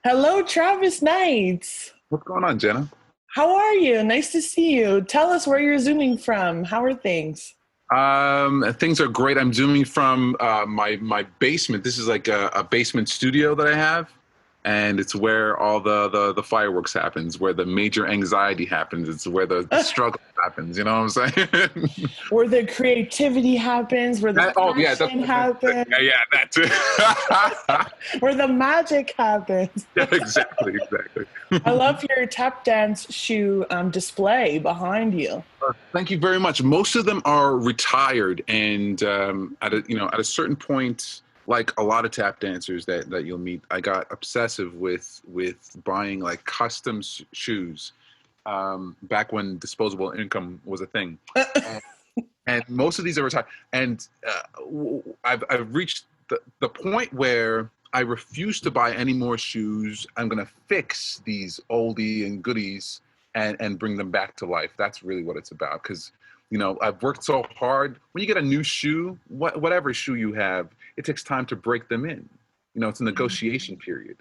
Hello, Travis Knights. What's going on, Jenna? How are you? Nice to see you. Tell us where you're zooming from. How are things? Things are great. I'm zooming from my basement. This is like a basement studio that I have, and it's where all the fireworks happens, where the major anxiety happens. It's where the struggle happens. You know what I'm saying? Where the creativity happens, where the Oh yeah, passion happens, yeah, that's it. where the magic happens. Yeah, exactly. I love your tap dance shoe display behind you. Thank you very much. Most of them are retired, and at a certain point, like a lot of tap dancers that you'll meet, I got obsessive with buying like custom shoes. Back when disposable income was a thing, and most of these are retired. And I've reached the point where I refuse to buy any more shoes. I'm gonna fix these oldie and goodies and bring them back to life. That's really what it's about. Because I've worked so hard. When you get a new shoe, whatever shoe you have, it takes time to break them in. It's a negotiation period,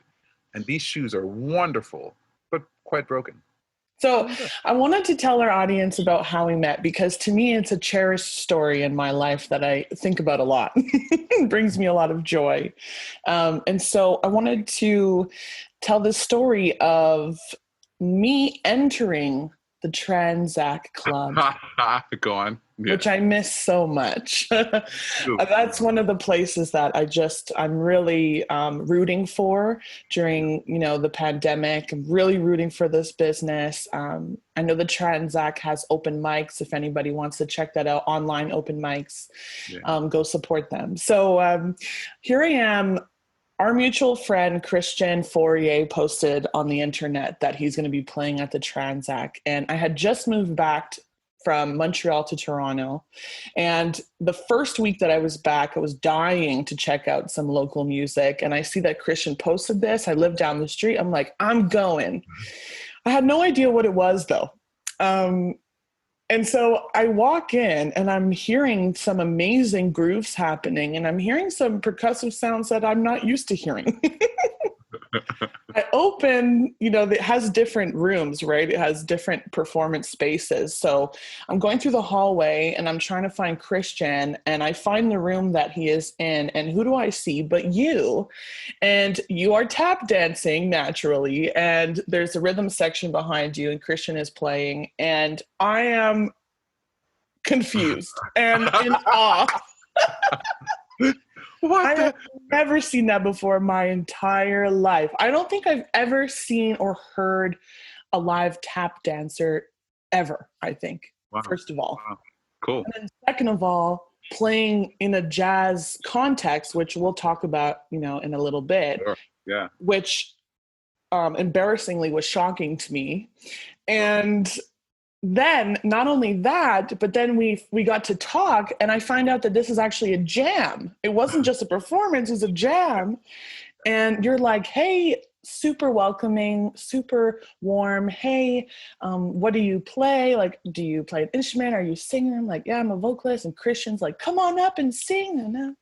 and these shoes are wonderful, but quite broken. So I wanted to tell our audience about how we met because to me it's a cherished story in my life that I think about a lot. It brings me a lot of joy. And so I wanted to tell the story of me entering the Transact Club, Go on. Yeah. which I miss so much. That's one of the places that I'm really rooting for during, the pandemic. I'm really rooting for this business. I know the Transact has open mics. If anybody wants to check that out, online open mics, Yeah. go support them. So here I am. Our mutual friend, Christian Fourier, posted on the internet that he's going to be playing at the Transact. And I had just moved back from Montreal to Toronto. And the first week that I was back, I was dying to check out some local music. And I see that Christian posted this. I live down the street. I'm like, I'm going. I had no idea what it was, though. And so I walk in and I'm hearing some amazing grooves happening, and I'm hearing some percussive sounds that I'm not used to hearing. I open, it has different rooms, right? It has different performance spaces. So I'm going through the hallway and I'm trying to find Christian, and I find the room that he is in, and who do I see but you? And you are tap dancing naturally, and there's a rhythm section behind you and Christian is playing, and I am confused and in awe. I have never seen that before in my entire life. I don't think I've ever seen or heard a live tap dancer ever, I think, Wow. first of all. Wow. Cool. And then second of all, playing in a jazz context, which we'll talk about, in a little bit, Sure. Yeah. which embarrassingly was shocking to me. And then not only that, but then we got to talk, and I find out that this is actually a jam. It wasn't just a performance, it's a jam. And you're like, hey, super welcoming, super warm. Hey, what do you play? Like, do you play an instrument? Are you singing? I'm like, yeah, I'm a vocalist. And Christian's like, come on up and sing.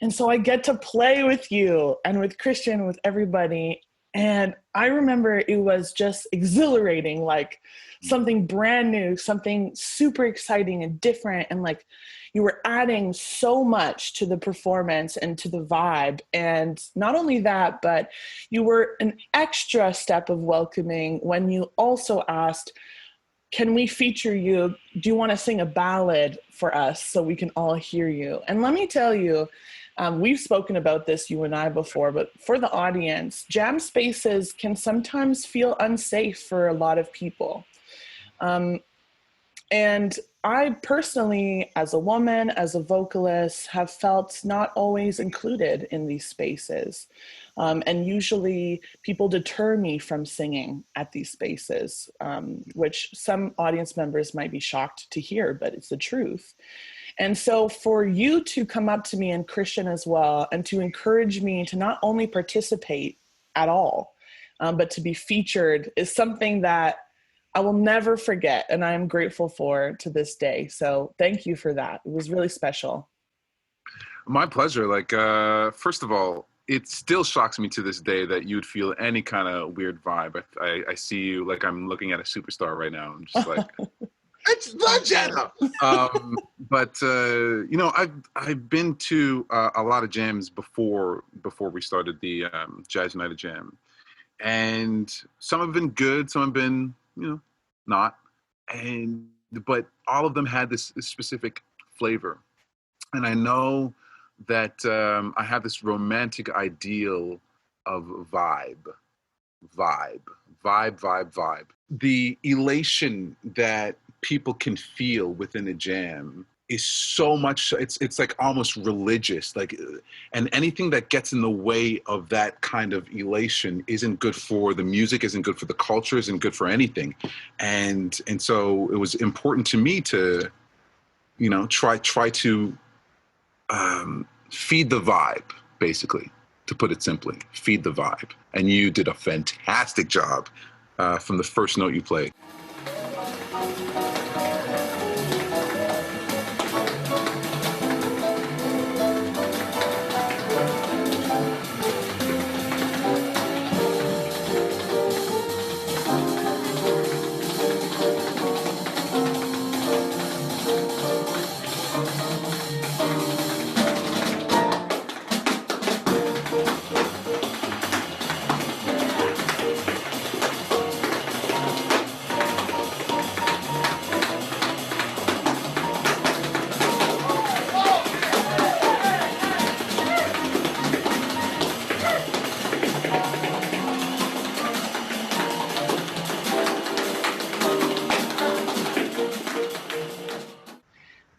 And so I get to play with you and with Christian, with everybody. And I remember it was just exhilarating, like something brand new, something super exciting and different. And like you were adding so much to the performance and to the vibe. And not only that, but you were an extra step of welcoming when you also asked, can we feature you? Do you want to sing a ballad for us so we can all hear you? And let me tell you, we've spoken about this, you and I, before, but for the audience, jam spaces can sometimes feel unsafe for a lot of people. And I personally, as a woman, as a vocalist, have felt not always included in these spaces. And usually people deter me from singing at these spaces, which some audience members might be shocked to hear, but it's the truth. And so for you to come up to me, and Christian as well, and to encourage me to not only participate at all, but to be featured is something that I will never forget, and I am grateful for to this day. So thank you for that. It was really special. My pleasure. Like, first of all, it still shocks me to this day that you'd feel any kind of weird vibe. I see you like I'm looking at a superstar right now. I'm just like, it's legend. I've been to a lot of jams before we started the Jazz United Jam, and some have been good, some have been not, but all of them had this specific flavor, and I know that I have this romantic ideal of vibe. The elation that people can feel within a jam is so much, it's like almost religious, like, and anything that gets in the way of that kind of elation isn't good for the music, isn't good for the culture, isn't good for anything. And so it was important to me to, try to feed the vibe, basically, to put it simply. Feed the vibe. And you did a fantastic job from the first note you played.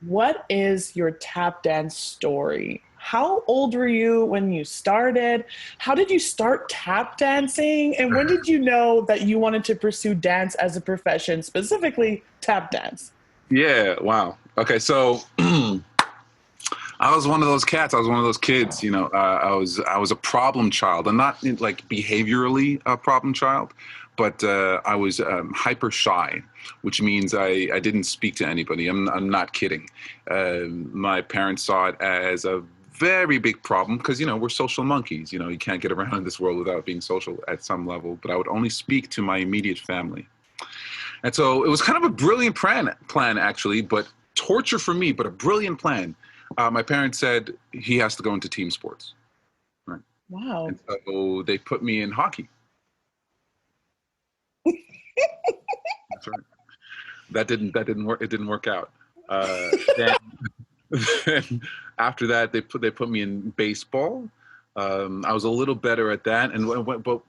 What is your tap dance story? How old were you when you started? How did you start tap dancing? And when did you know that you wanted to pursue dance as a profession, specifically tap dance? Yeah, wow. Okay, so I was one of those cats. I was one of those kids. I was a problem child. I'm not like behaviorally a problem child, but I was hyper shy, which means I didn't speak to anybody. I'm not kidding. My parents saw it as a very big problem because we're social monkeys. You can't get around in this world without being social at some level. But I would only speak to my immediate family, and so it was kind of a brilliant plan actually, but torture for me, but a brilliant plan. My parents said he has to go into team sports, right? Wow. And so they put me in hockey. That's right. That didn't work. It didn't work out. Then after that, they put me in baseball. I was a little better at that, but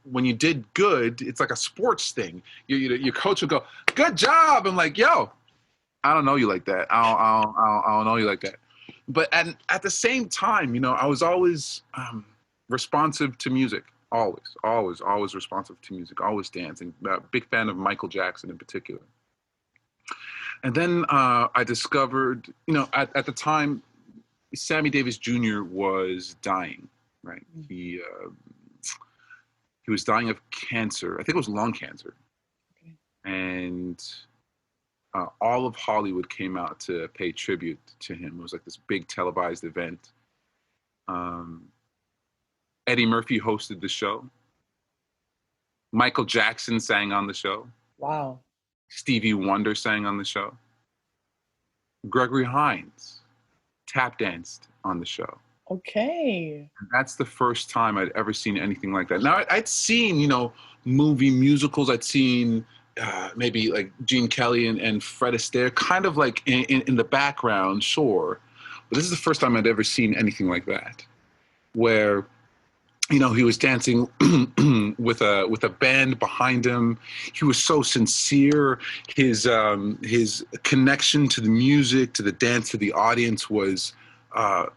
when you did good, it's like a sports thing. Your coach would go, "Good job." I'm like, "Yo, I don't know you like that. I don't know you like that." But at the same time, I was always responsive to music. Always responsive to music. Always dancing. Big fan of Michael Jackson in particular. And then I discovered, at the time, Sammy Davis Jr. was dying. Right. He was dying of cancer. I think it was lung cancer. Okay. And all of Hollywood came out to pay tribute to him. It was like this big televised event. Eddie Murphy hosted the show. Michael Jackson sang on the show. Wow. Stevie Wonder sang on the show. Gregory Hines tap danced on the show. Okay. And that's the first time I'd ever seen anything like that. Now, I'd seen, movie musicals. I'd seen maybe like Gene Kelly and Fred Astaire, kind of like in the background, sure. But this is the first time I'd ever seen anything like that, where, he was dancing with a band behind him. He was so sincere. His connection to the music, to the dance, to the audience was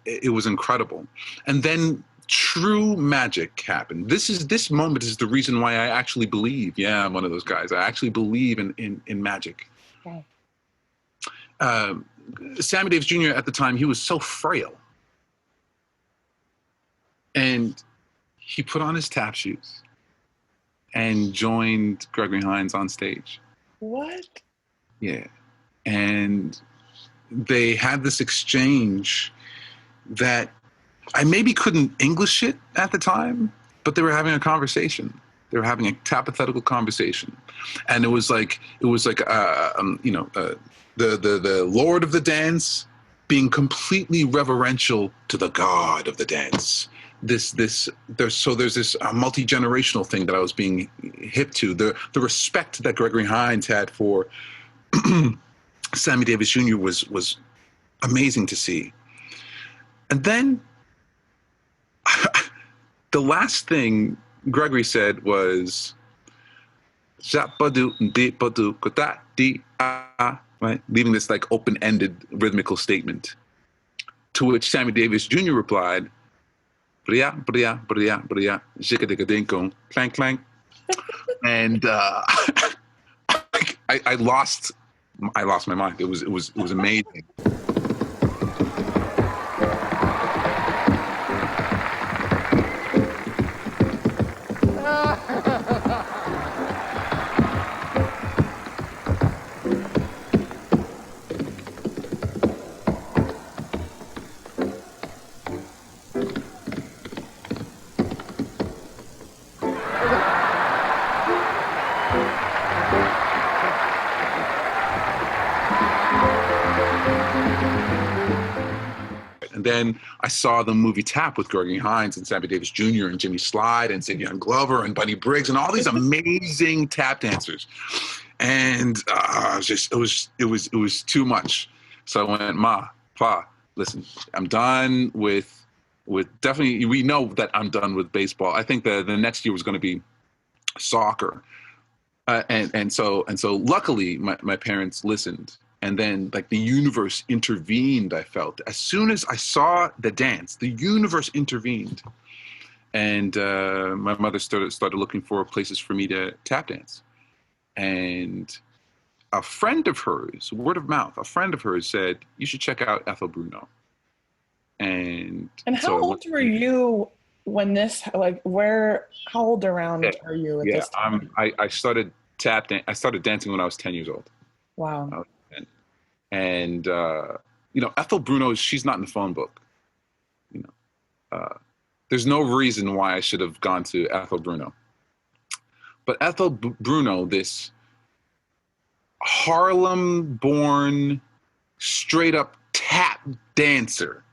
it was incredible. And then true magic happened. This moment is the reason why I actually believe. Yeah, I'm one of those guys. I actually believe in magic. Okay. Sammy Davis Jr. at the time, he was so frail, and he put on his tap shoes and joined Gregory Hines on stage. What? Yeah. And they had this exchange that I maybe couldn't English it at the time, but they were having a conversation. They were having a hypothetical conversation, and it was like the Lord of the dance being completely reverential to the God of the dance. There's this multi-generational thing that I was being hip to. The respect that Gregory Hines had for Sammy Davis Jr. was amazing to see. And then the last thing Gregory said was, right? Leaving this like open-ended rhythmical statement, to which Sammy Davis Jr. replied, bria, bria, bria, bria, jikadikadinkong, clank, clank. And I lost my mind. It was amazing. And then I saw the movie Tap with Gregory Hines and Sammy Davis Jr. and Jimmy Slide and Sidney Glover and Bunny Briggs and all these amazing tap dancers. And it was too much. So I went, Ma, Pa, listen, I'm done with definitely, we know that I'm done with baseball. I think the next year was going to be soccer. And so luckily my parents listened. And then, like, the universe intervened, I felt. As soon as I saw the dance, the universe intervened. And my mother started looking for places for me to tap dance. And a friend of hers, word of mouth, a friend of hers said, you should check out Ethel Bruno. And how old were you when this, like, how old around are you at this time? I started I started dancing when I was 10 years old. Wow. And, Ethel Bruno, she's not in the phone book. There's no reason why I should have gone to Ethel Bruno. But Ethel Bruno, this Harlem-born, straight-up tap dancer,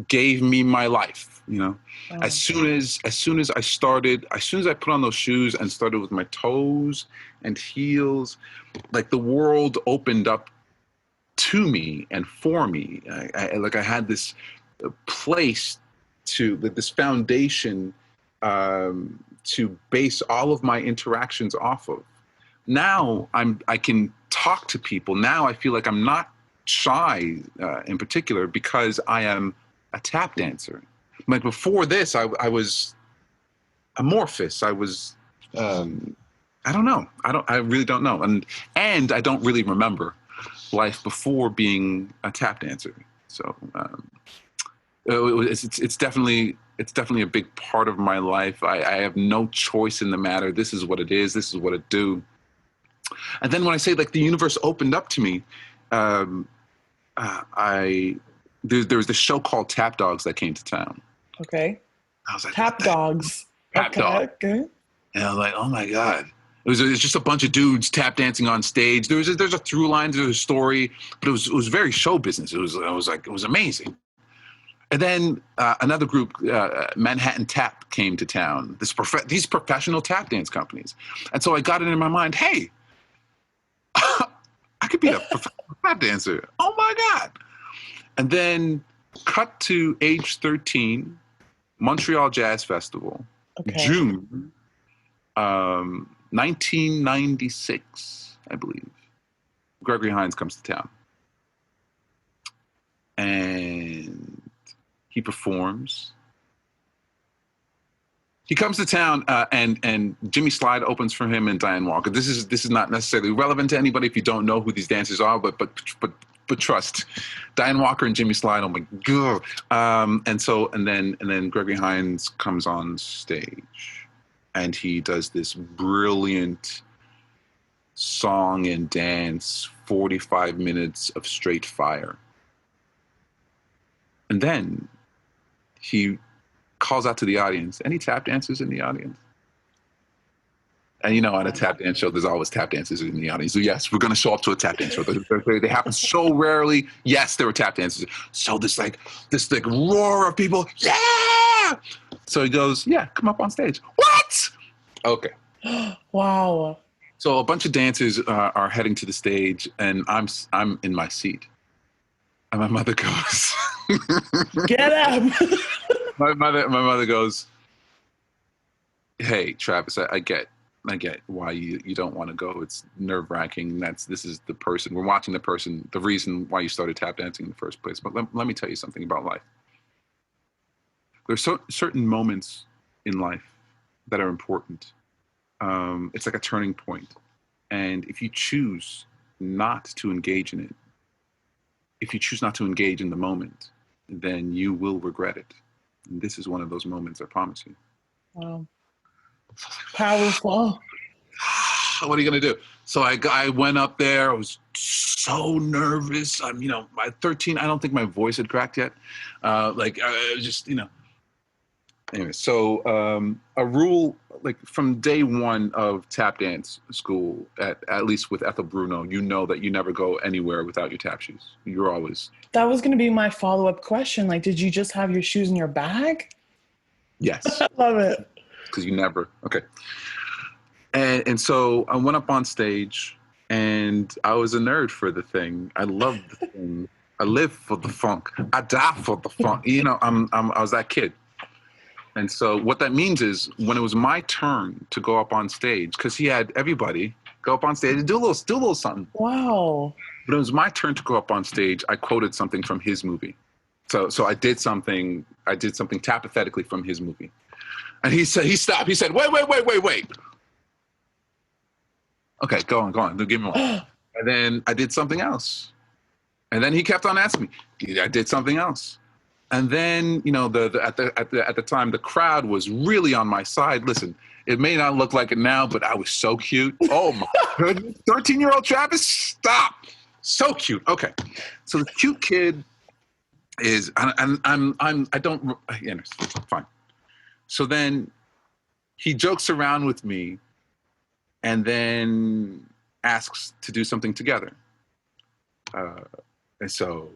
gave me my life. Oh. As soon as I put on those shoes and started with my toes and heels, like the world opened up to me and for me. I had this place this foundation to base all of my interactions off of. Now I can talk to people. Now I feel like I'm not shy in particular because I am a tap dancer. Like before this, I was amorphous. I was I don't know. I really don't know. And I don't really remember life before being a tap dancer. So it's definitely a big part of my life. I have no choice in the matter. This is what it is. This is what it do. And then when I say like the universe opened up to me, there was this show called Tap Dogs that came to town. Okay. I was like, Tap Dogs. Tap Dog. Okay. And I was like, oh my God. It was just a bunch of dudes tap dancing on stage. There's a through line to the story, but it was very show business. It was amazing. And then another group, Manhattan Tap, came to town. These professional tap dance companies. And so I got it in my mind, hey, I could be a professional tap dancer. Oh my God. And then cut to age 13, Montreal Jazz Festival, okay. June 1996, I believe. Gregory Hines comes to town. And he performs. He comes to town, and Jimmy Slide opens for him and Diane Walker. This is not necessarily relevant to anybody if you don't know who these dancers are, but trust, Diane Walker and Jimmy Slide. Oh my God! And then Gregory Hines comes on stage, and he does this brilliant song and dance, 45 minutes of straight fire. And then he calls out to the audience, any tap dancers in the audience? And you know, on a tap dance show, there's always tap dancers in the audience. So yes, we're going to show up to a tap dance show. They happen so rarely. Yes, there were tap dancers. So this roar of people. Yeah. So he goes, yeah, come up on stage. What? Okay. Wow. So a bunch of dancers are heading to the stage, and I'm in my seat. And my mother goes, get up. my mother goes, hey, Travis, I get why you don't want to go. It's nerve-wracking. This is the person. We're watching the person, the reason why you started tap dancing in the first place. But let me tell you something about life. There's certain moments in life that are important. It's like a turning point. And if you choose not to engage in it, if you choose not to engage in the moment, then you will regret it. And this is one of those moments, I promise you. Wow. Powerful. What are you going to do? So I went up there. I was so nervous. I'm, by 13, I don't think my voice had cracked yet. I was just, Anyway, so a rule, like from day one of tap dance school, at least with Ethel Bruno, you know that you never go anywhere without your tap shoes. You're always. That was going to be my follow-up question. Like, did you just have your shoes in your bag? Yes. Love it. Because you never. Okay. And so I went up on stage, and I was a nerd for the thing. I loved the thing. I live for the funk. I die for the funk. I was that kid. And so what that means is when it was my turn to go up on stage, because he had everybody go up on stage and do a little something. Wow. But it was my turn to go up on stage. I quoted something from his movie. So I did something tapathetically from his movie. And he stopped. He said, wait. Okay, go on. Don't give me one. And then I did something else. And then he kept on asking me. I did something else. And then, at the time, the crowd was really on my side. Listen, it may not look like it now, but I was so cute. Oh my goodness, 13-year-old Travis, stop! So cute. Okay, so the cute kid is, fine. So then he jokes around with me, and then asks to do something together. And so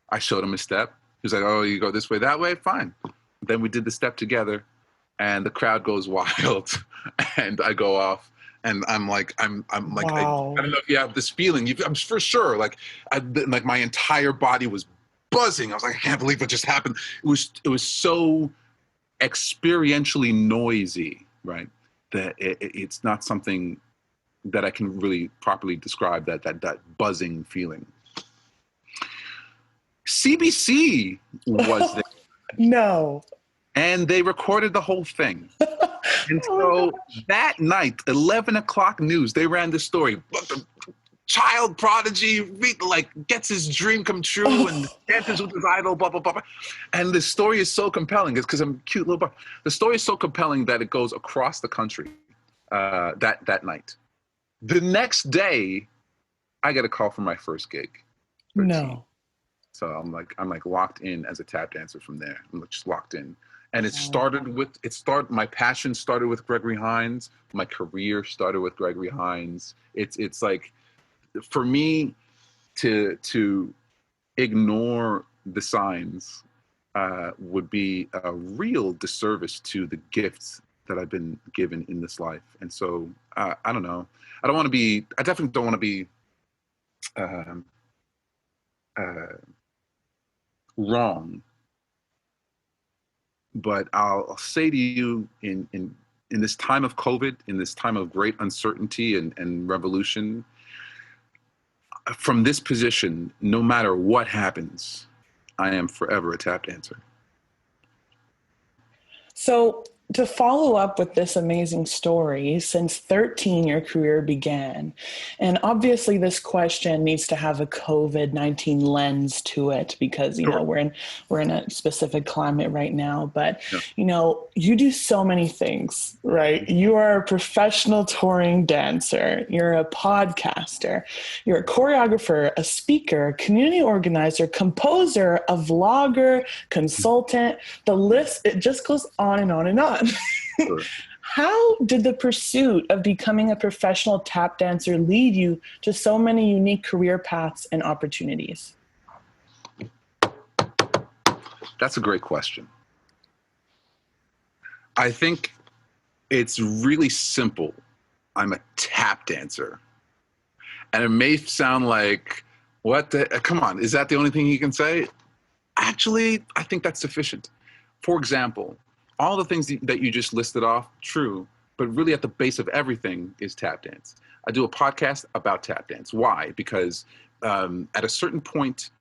I showed him a step. He was like, oh, you go this way, that way? Fine. Then we did the step together, and the crowd goes wild, and I go off, and I'm like, wow. I don't know if you have this feeling. I'm for sure, like my entire body was buzzing. I was like, I can't believe what just happened. It was so experientially noisy, right? That it's not something that I can really properly describe, that buzzing feeling. CBC was there. No. And they recorded the whole thing. And so that night, 11 o'clock news, they ran the story. But the child prodigy, gets his dream come true and dances with his idol, blah, blah, blah, blah. And the story is so compelling. It's because I'm a cute little boy. The story is so compelling that it goes across the country that night. The next day, I get a call from my first gig. 13. No. So I'm like locked in as a tap dancer from there. I'm just locked in. And my passion started with Gregory Hines. My career started with Gregory Hines. It's like, for me to ignore the signs would be a real disservice to the gifts that I've been given in this life. And so I don't know. I definitely don't want to be wrong, but I'll say to you, in this time of COVID, in this time of great uncertainty and revolution, from this position, no matter what happens, I am forever a tap dancer. So to follow up with this amazing story, since 13 your career began, and obviously this question needs to have a COVID-19 lens to it because Sure. we're in a specific climate right now. But Yeah. you do so many things, right? You are a professional touring dancer, you're a podcaster, you're a choreographer, a speaker, community organizer, composer, a vlogger, consultant. The list, it just goes on and on and on. Sure. How did the pursuit of becoming a professional tap dancer lead you to so many unique career paths and opportunities? That's a great question. I think it's really simple. I'm a tap dancer. And it may sound like, come on, is that the only thing you can say? Actually, I think that's sufficient. For example, all the things that you just listed off, true, but really at the base of everything is tap dance. I do a podcast about tap dance. Why? Because at a certain point,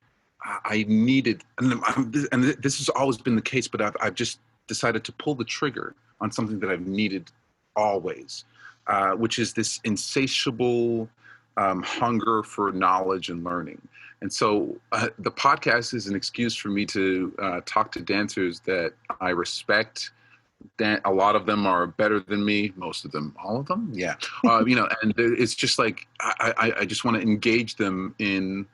I needed, and this has always been the case, but I've just decided to pull the trigger on something that I've needed always, which is this insatiable hunger for knowledge and learning. And so the podcast is an excuse for me to talk to dancers that I respect. A lot of them are better than me. Most of them, all of them, yeah. And it's just like I just want to engage them in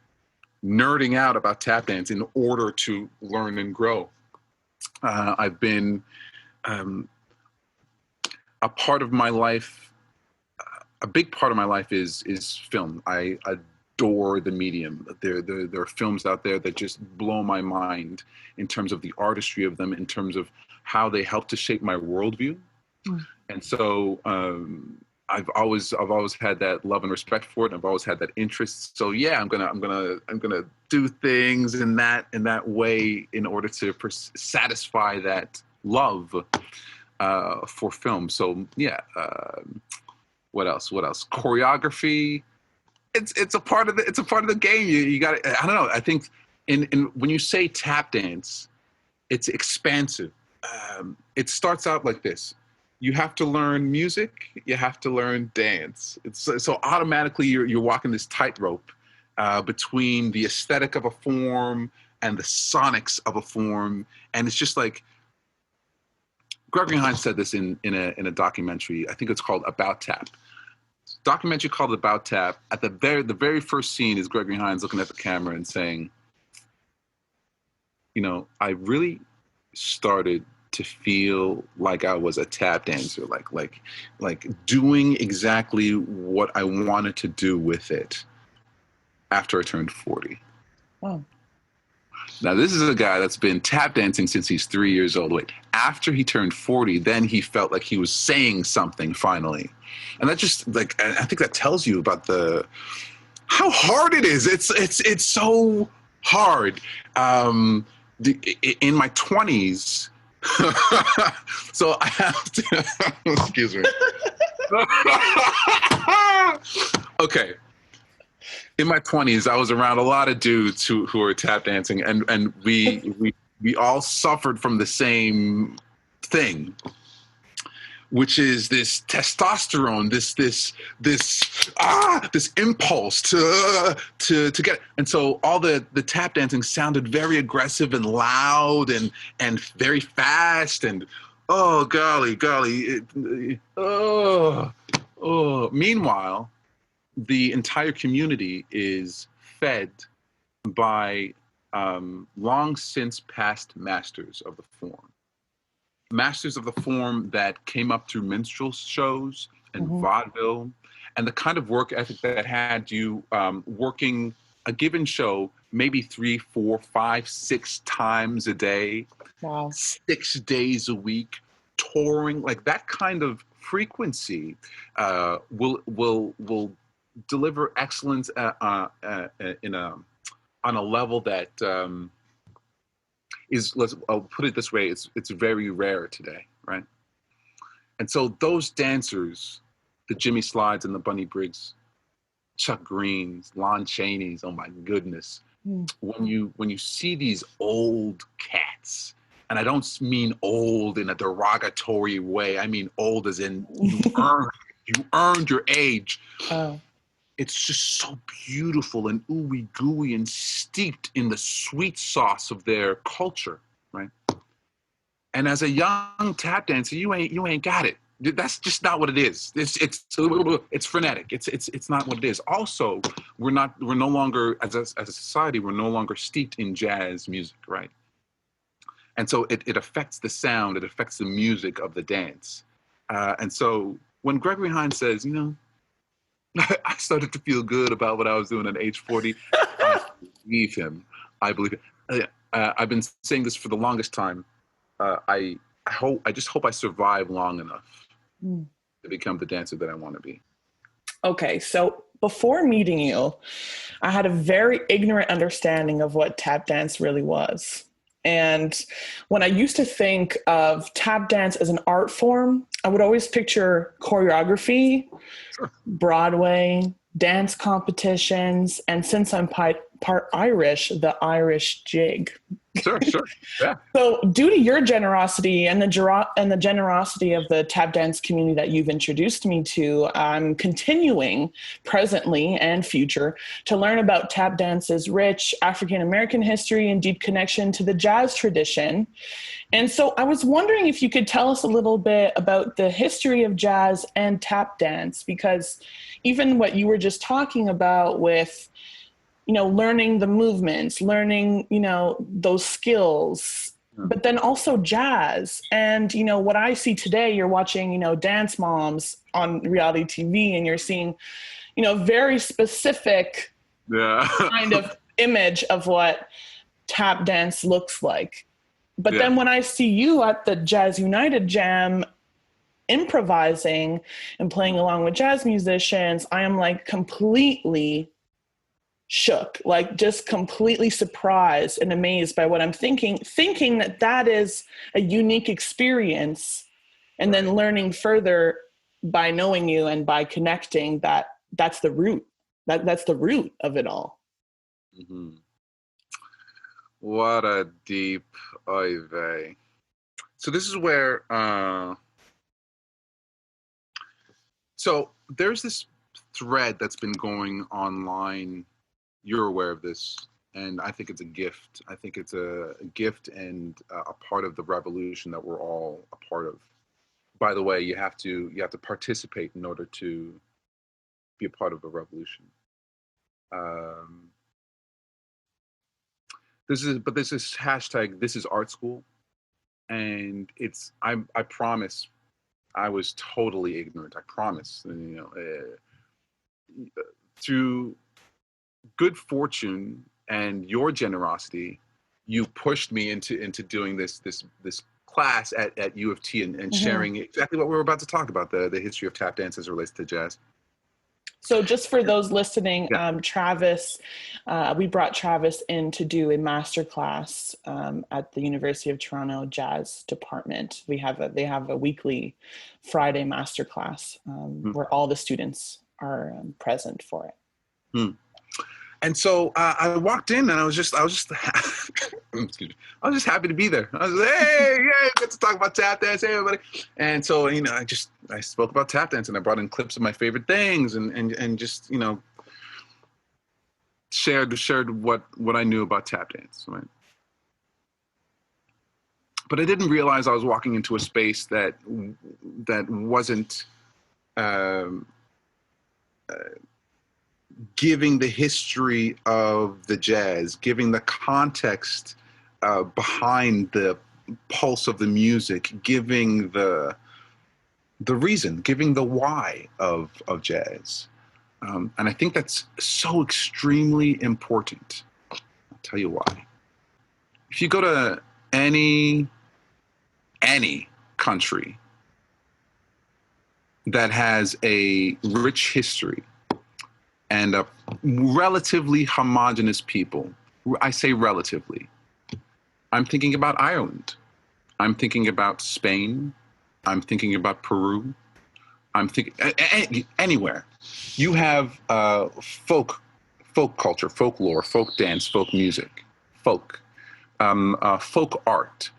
nerding out about tap dance in order to learn and grow. I've been a part of my life. A big part of my life is film. I adore the medium. There are films out there that just blow my mind in terms of the artistry of them, in terms of how they help to shape my worldview. And so I've always had that love and respect for it. And I've always had that interest. So yeah, I'm gonna do things in that way in order to satisfy that love for film. So yeah. What else? Choreography. It's a part of the game. You got to, I don't know. I think in when you say tap dance, it's expansive. It starts out like this. You have to learn music. You have to learn dance. So automatically you're walking this tightrope between the aesthetic of a form and the sonics of a form, and it's just like Gregory Hines said this in a documentary. I think it's called About Tap. Documentary called About Tap. At the very first scene is Gregory Hines looking at the camera and saying, I really started to feel like I was a tap dancer, like doing exactly what I wanted to do with it after I turned 40. Wow. Now, this is a guy that's been tap dancing since he's 3 years old. Wait, after he turned 40, then he felt like he was saying something finally. And that just I think that tells you about how hard it is. It's so hard. In my 20s, so I have to, excuse me. Okay. In my 20s, I was around a lot of dudes who were tap dancing, and we all suffered from the same thing, which is this testosterone, this impulse to get. And so all the tap dancing sounded very aggressive and loud and very fast, and oh golly, Meanwhile, the entire community is fed by long since past masters of the form. Masters of the form that came up through minstrel shows and vaudeville, and the kind of work ethic that had you working a given show maybe 3, 4, 5, 6 times a day, Wow. 6 days a week, touring. Like that kind of frequency will deliver excellence on a level that I'll put it this way, it's very rare today, right? And so those dancers, the Jimmy Slides and the Bunny Briggs, Chuck Greens, Lon Chaney's, oh my goodness. When you see these old cats And I don't mean old in a derogatory way. I mean old as in you earned your age. Oh. It's just so beautiful and ooey gooey and steeped in the sweet sauce of their culture, right? And as a young tap dancer, you ain't got it. That's just not what it is. It's frenetic. It's not what it is. Also, we're no longer as a society, we're no longer steeped in jazz music, right? And so it affects the sound, it affects the music of the dance. And so when Gregory Hines says, I started to feel good about what I was doing at age 40, I believe him. I believe it. I've been saying this for the longest time. I just hope I survive long enough to become the dancer that I want to be. Okay, so before meeting you, I had a very ignorant understanding of what tap dance really was. And when I used to think of tap dance as an art form, I would always picture choreography, Sure. Broadway, dance competitions, and since I'm part Irish, the Irish jig. Sure. Yeah. So due to your generosity and the generosity of the tap dance community that you've introduced me to, I'm continuing presently and future to learn about tap dance's rich African-American history and deep connection to the jazz tradition. And so I was wondering if you could tell us a little bit about the history of jazz and tap dance, because even what you were just talking about with learning the movements, learning, those skills, but then also jazz. And, what I see today, you're watching, dance moms on reality TV and you're seeing, very specific kind of image of what tap dance looks like. But then when I see you at the Jazz United Jam improvising and playing along with jazz musicians, I am like completely shook, like just completely surprised and amazed by what I'm thinking that is a unique experience. And then learning further by knowing you and by connecting that's the root, that's the root of it all. Mm-hmm. What a deep oy vey. So this is where, so there's this thread that's been going online. You're aware of this, and I think it's a gift. I think it's a gift and a part of the revolution that we're all a part of. By the way, you have to participate in order to be a part of a revolution. This is hashtag. This is art school, and I promise, I was totally ignorant. I promise. Through good fortune and your generosity, you pushed me into doing this class at U of T and sharing exactly what we were about to talk about, the history of tap dance as it relates to jazz. So just for those listening, Travis, we brought Travis in to do a master class at the University of Toronto Jazz Department. They have a weekly Friday master class where all the students are present for it. And so I walked in and I was just happy to be there. I was like, hey, get to talk about tap dance, hey everybody. And so, I spoke about tap dance and I brought in clips of my favorite things and just, shared what I knew about tap dance, right? But I didn't realize I was walking into a space that wasn't giving the history of the jazz, giving the context behind the pulse of the music, giving the reason, giving the why of jazz. And I think that's so extremely important. I'll tell you why. If you go to any country that has a rich history and a relatively homogenous people, I say relatively, I'm thinking about Ireland. I'm thinking about Spain. I'm thinking about Peru. I'm thinking anywhere. You have folk culture, folklore, folk dance, folk music, folk. folk art.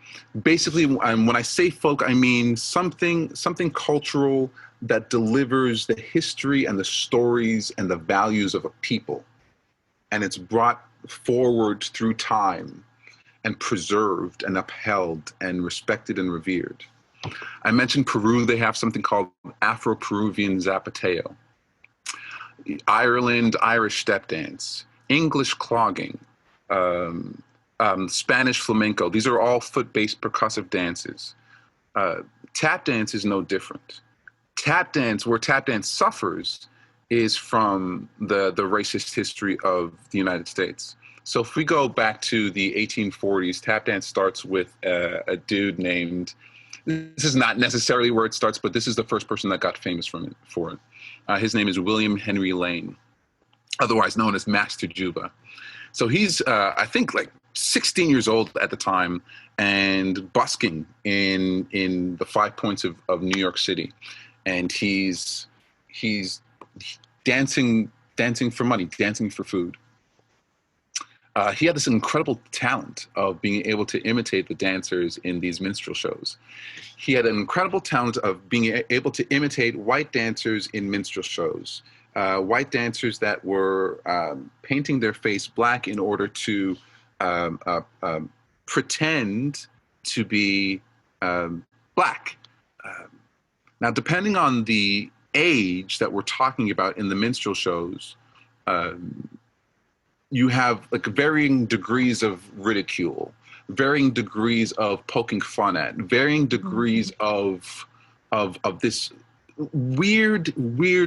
Basically, when I say folk, I mean something cultural that delivers the history and the stories and the values of a people, and it's brought forward through time and preserved and upheld and respected and revered. I mentioned Peru. They have something called Afro-Peruvian Zapateo. Ireland, Irish step dance, English clogging, Spanish flamenco. These are all foot-based percussive dances. Tap dance is no different. Tap dance, where tap dance suffers, is from the racist history of the United States. So if we go back to the 1840s, tap dance starts with a dude named, this is not necessarily where it starts, but this is the first person that got famous for it. His name is William Henry Lane, otherwise known as Master Juba. So he's, I think, like 16 years old at the time and busking in the 5 points of New York City. And he's dancing for money, dancing for food. He had this incredible talent of being able to imitate the dancers in these minstrel shows. He had an incredible talent of being able to imitate white dancers in minstrel shows, white dancers that were painting their face black in order to pretend to be black. Now, depending on the age that we're talking about in the minstrel shows, you have like varying degrees of ridicule, varying degrees of poking fun at, varying degrees of this weird,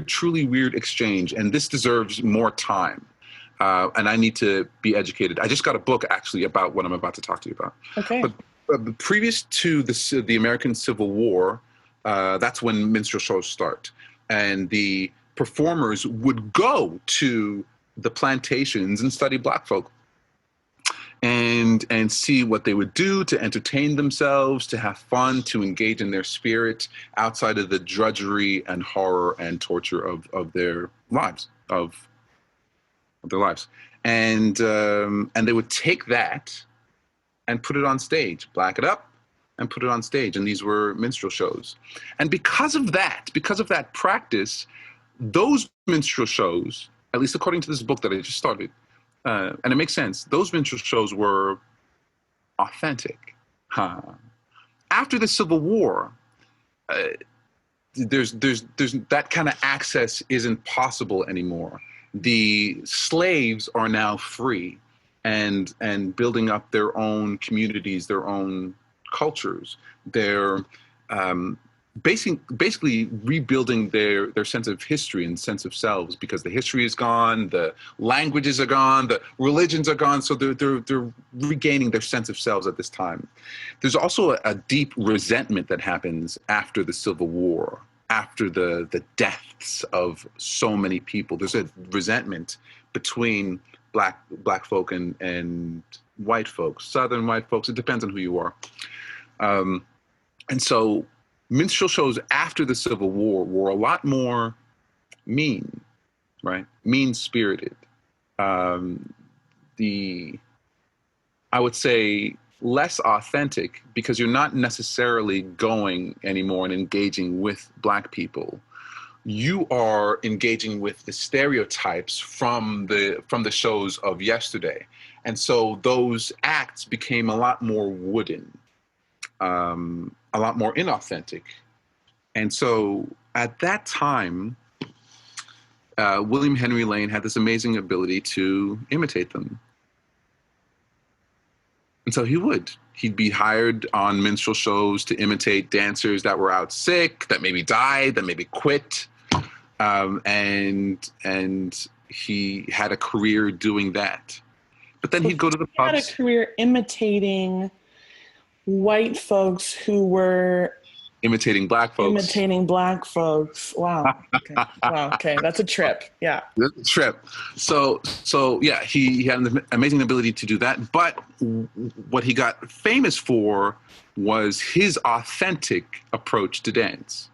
truly weird exchange. And this deserves more time. And I need to be educated. I just got a book actually about what I'm about to talk to you about. Okay. But previous to the American Civil War, that's when minstrel shows start. And the performers would go to the plantations and study black folk and see what they would do to entertain themselves, to have fun, to engage in their spirit outside of the drudgery and horror and torture of their lives, and they would take that and put it on stage, black it up and put it on stage. And these were minstrel shows. And because of that practice, those minstrel shows, at least according to this book that I just started, and it makes sense, those minstrel shows were authentic. After the Civil War, there's that kind of access isn't possible anymore. The slaves are now free and building up their own communities, their own cultures. They're basically rebuilding their sense of history and sense of selves, because the history is gone, the languages are gone, the religions are gone. So they're regaining their sense of selves at this time. There's also a deep resentment that happens after the Civil War, after the deaths of so many people. There's a resentment between black folk and white folks, Southern white folks. It depends on who you are. And so minstrel shows after the Civil War were a lot more mean, right? Mean-spirited. I would say less authentic, because you're not necessarily going anymore and engaging with black people. You are engaging with the stereotypes from the shows of yesterday. And so those acts became a lot more wooden, a lot more inauthentic. And so at that time, William Henry Lane had this amazing ability to imitate them. And so he'd be hired on minstrel shows to imitate dancers that were out sick, that maybe died, that maybe quit. And he had a career doing that. But then he'd go to the pubs. He had a career imitating white folks who were imitating black folks. Wow. Okay. Wow. Okay. That's a trip. Yeah. That's a trip. So yeah, he had an amazing ability to do that. But what he got famous for was his authentic approach to dance,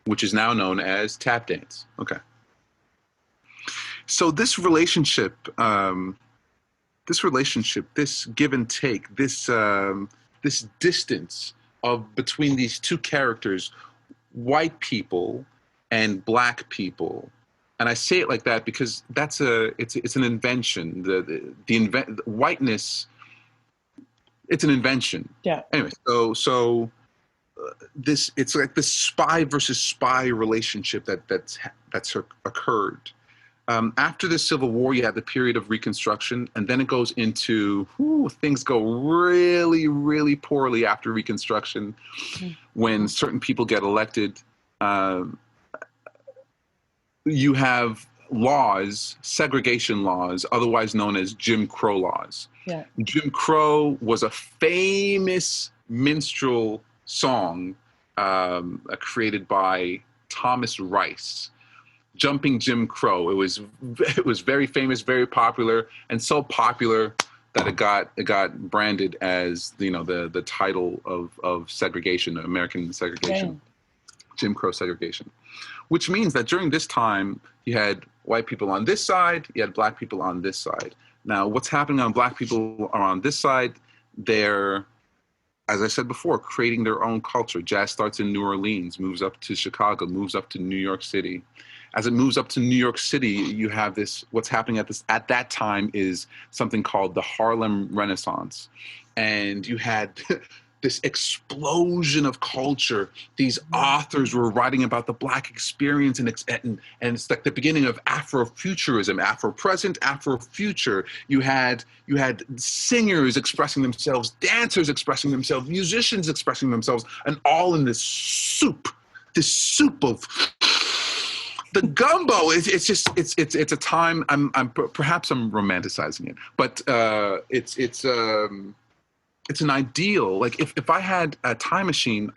which is now known as tap dance. Okay. So this relationship this relationship, this give and take, this distance of between these two characters, white people and black people. And I say it like that because it's an invention. The whiteness, it's an invention. Yeah. Anyway, so this, it's like this spy versus spy relationship that's occurred. After the Civil War, you have the period of Reconstruction, and then it goes into things go really, really poorly after Reconstruction, when certain people get elected. You have laws, segregation laws, otherwise known as Jim Crow laws. Yeah. Jim Crow was a famous minstrel song created by Thomas Rice. Jumping Jim Crow. It was very famous, very popular, and so popular that it got branded as the title of segregation, American segregation, Jim Crow segregation, which means that during this time you had white people on this side, you had black people on this side. Now, what's happening on black people are on this side? They're, as I said before, creating their own culture. Jazz starts in New Orleans, moves up to Chicago, moves up to New York City. As it moves up to New York City, you have this, what's happening at that time is something called the Harlem Renaissance. And you had this explosion of culture. These authors were writing about the Black experience, and it's like the beginning of Afrofuturism, Afro-present, Afro-future. You had singers expressing themselves, dancers expressing themselves, musicians expressing themselves, and all in this soup of the gumbo. It's a time. Perhaps I'm romanticizing it, but it's an ideal. Like if I had a time machine,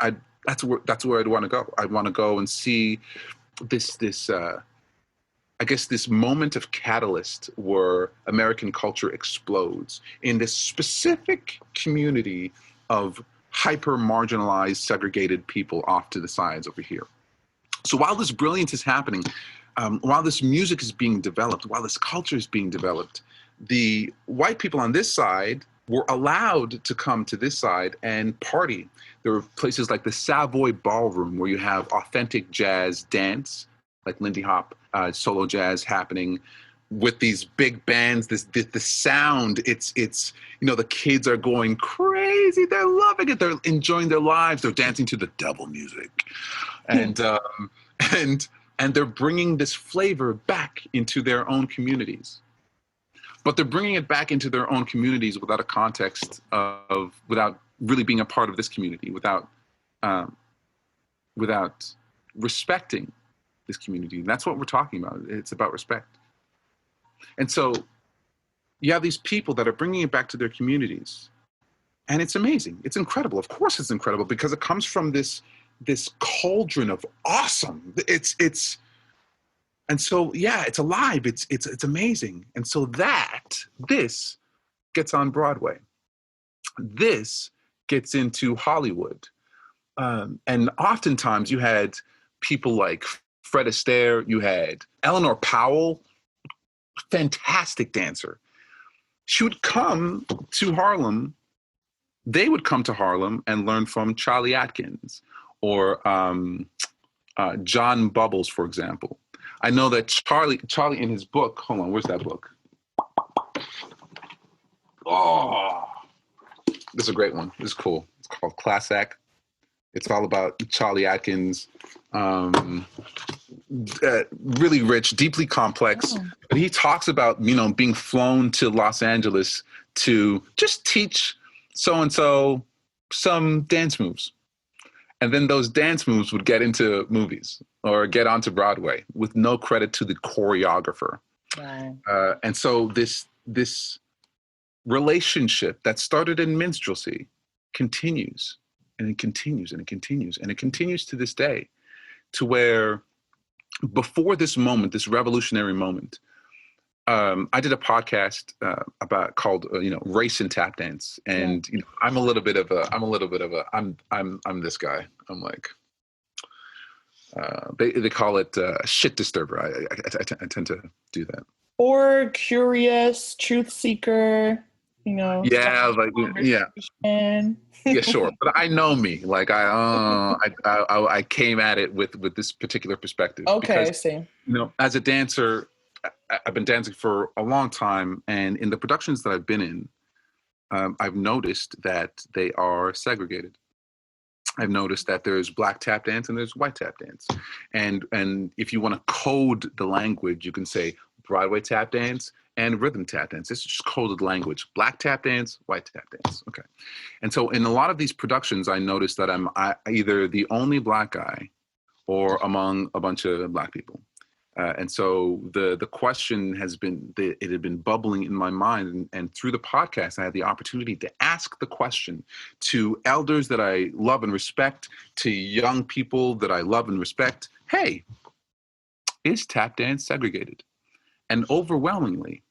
that's where I'd want to go. I'd want to go and see this I guess this moment of catalyst where American culture explodes in this specific community of hyper marginalized, segregated people off to the sides over here. So while this brilliance is happening, while this music is being developed, while this culture is being developed, the white people on this side were allowed to come to this side and party. There were places like the Savoy Ballroom where you have authentic jazz dance, like Lindy Hop, solo jazz happening with these big bands. The sound, it's the kids are going crazy. They're loving it. They're enjoying their lives. They're dancing to the devil music, and they're bringing this flavor back into their own communities. But they're bringing it back into their own communities without a context without really being a part of this community, without respecting this community. And that's what we're talking about. It's about respect. And so you have these people that are bringing it back to their communities. And it's amazing. It's incredible. Of course it's incredible because it comes from this cauldron of awesome. And so, yeah, it's alive. It's amazing. And so this gets on Broadway. This gets into Hollywood. And oftentimes you had people like Fred Astaire, you had Eleanor Powell, fantastic dancer. She would come to Harlem. They would come to Harlem and learn from Charlie Atkins or John Bubbles, for example. I know that Charlie in his book, hold on, where's that book? Oh, this is a great one. This is cool. It's called Class Act. It's all about Charlie Atkins, really rich, deeply complex. Oh. But he talks about, being flown to Los Angeles to just teach so-and-so some dance moves. And then those dance moves would get into movies or get onto Broadway with no credit to the choreographer. Wow. And so this relationship that started in minstrelsy continues and it continues and it continues and it continues to this day, to where before this moment, this revolutionary moment, I did a podcast called Race and Tap Dance, and I'm this guy. I'm like, they call it shit disturber. I tend to do that. Or curious, truth seeker, Yeah, like yeah, conversation. yeah, sure. But I know me. Like I came at it with this particular perspective Okay, because I see. as a dancer, I've been dancing for a long time, and in the productions that I've been in, I've noticed that they are segregated. I've noticed that there's black tap dance and there's white tap dance, and if you want to code the language, you can say Broadway tap dance and rhythm tap dance. It's just coded language: black tap dance, white tap dance. Okay, and so in a lot of these productions, I noticed that I'm either the only black guy or among a bunch of black people. And so the question it had been bubbling in my mind, and through the podcast, I had the opportunity to ask the question to elders that I love and respect, to young people that I love and respect. Hey, is tap dance segregated? And overwhelmingly,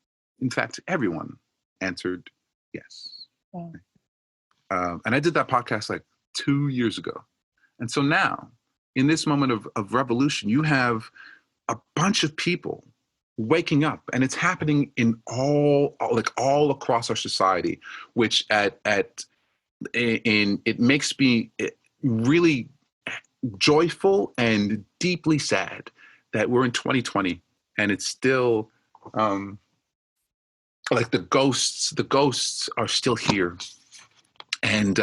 in fact, everyone answered yes. Wow. And I did that podcast like 2 years ago. And so now, in this moment of revolution, you have a bunch of people waking up, and it's happening in all across our society, which it makes me really joyful and deeply sad that we're in 2020 and it's still like the ghosts are still here, and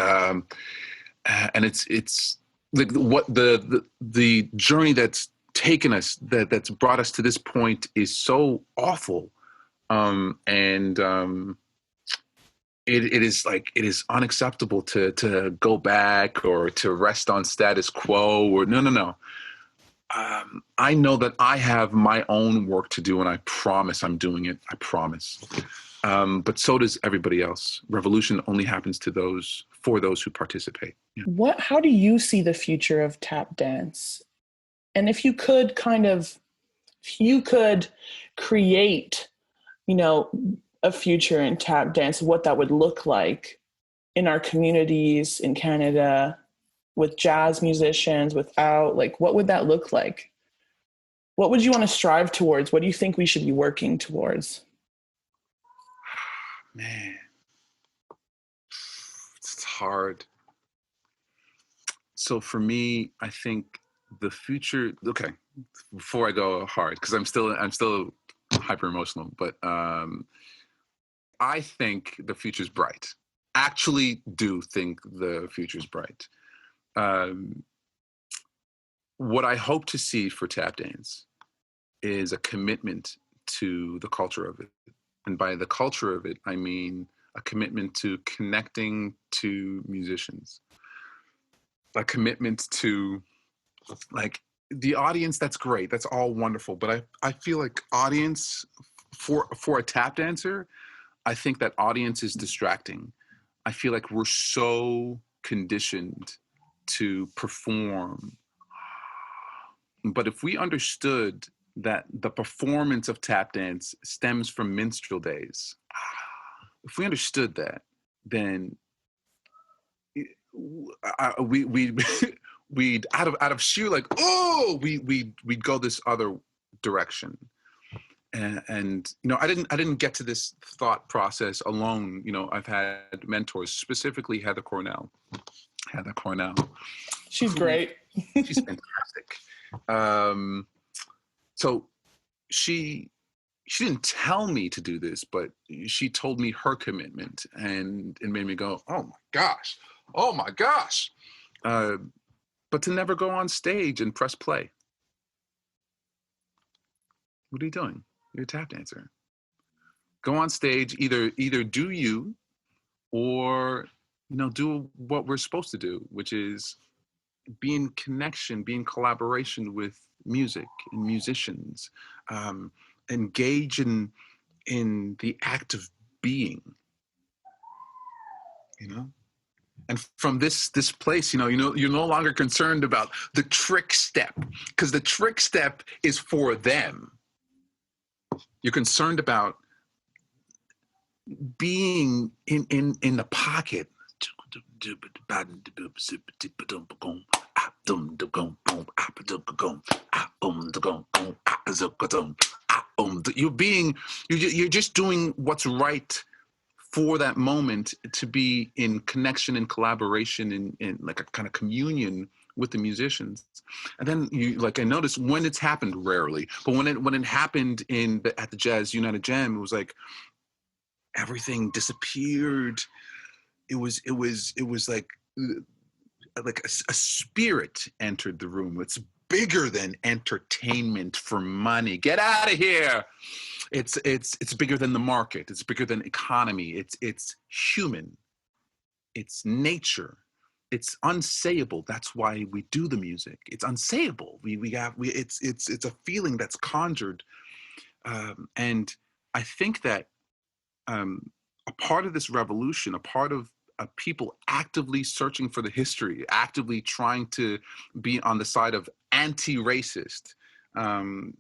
it's like what the journey that's taken us, that's brought us to this point, is so awful, and it is unacceptable to go back or to rest on status quo, or no. I know that I have my own work to do, and I promise I'm doing it. I promise. But so does everybody else. Revolution only happens for those who participate. Yeah. How do you see the future of tap dance? And if you could create, a future in tap dance, what that would look like in our communities in Canada, with jazz musicians, without, like, what would that look like? What would you want to strive towards? What do you think we should be working towards? Man, it's hard. So for me, I think the future. Okay, before I go hard, because I'm still hyper emotional, but I think the future's bright. Actually, do think the future's bright. What I hope to see for tap dance is a commitment to the culture of it. And by the culture of it, I mean a commitment to connecting to musicians, a commitment to, like, the audience. That's great. That's all wonderful. But I feel like audience for a tap dancer, I think that audience is distracting. I feel like we're so conditioned to perform. But if we understood that the performance of tap dance stems from minstrel days, if we understood that, then we'd out of sheer, like, we'd go this other direction. And I didn't get to this thought process alone. I've had mentors, specifically Heather Cornell. She's great. She's fantastic. So she didn't tell me to do this, but she told me her commitment, and it made me go, oh my gosh. But to never go on stage and press play. What are you doing? You're a tap dancer. Go on stage, either do you, or do what we're supposed to do, which is be in connection, be in collaboration with music and musicians, engage in the act of being, and from this place, you're no longer concerned about the trick step, because the trick step is for them. You're concerned about being in the pocket. You're just doing what's right for that moment, to be in connection and collaboration in like a kind of communion with the musicians. And then I noticed when it's happened, rarely, but when it happened at the Jazz United Jam, it was like everything disappeared. It was like a spirit entered the room. It's bigger than entertainment for money. Get out of here. It's bigger than the market. It's bigger than economy. It's human. It's nature. It's unsayable. That's why we do the music. It's unsayable. It's a feeling that's conjured, and I think that a part of this revolution, a part of people actively searching for the history, actively trying to be on the side of anti-racist, and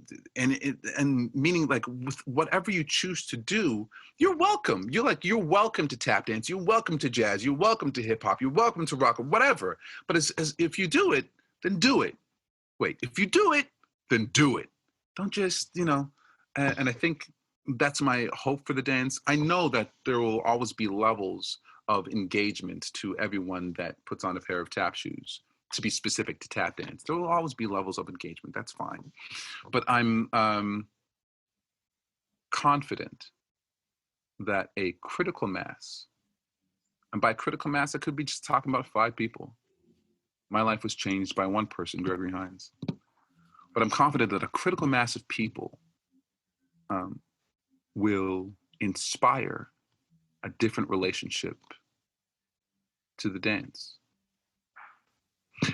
meaning like with whatever you choose to do, you're welcome. You're welcome to tap dance. You're welcome to jazz. You're welcome to hip hop. You're welcome to rock or whatever. But as if you do it, then do it. Wait, if you do it, then do it. Don't just, and I think that's my hope for the dance. I know that there will always be levels of engagement to everyone that puts on a pair of tap shoes, to be specific to tap dance. There will always be levels of engagement. That's fine. But I'm confident that a critical mass, and by critical mass, I could be just talking about 5 people. My life was changed by one person, Gregory Hines. But I'm confident that a critical mass of people will inspire a different relationship to the dance.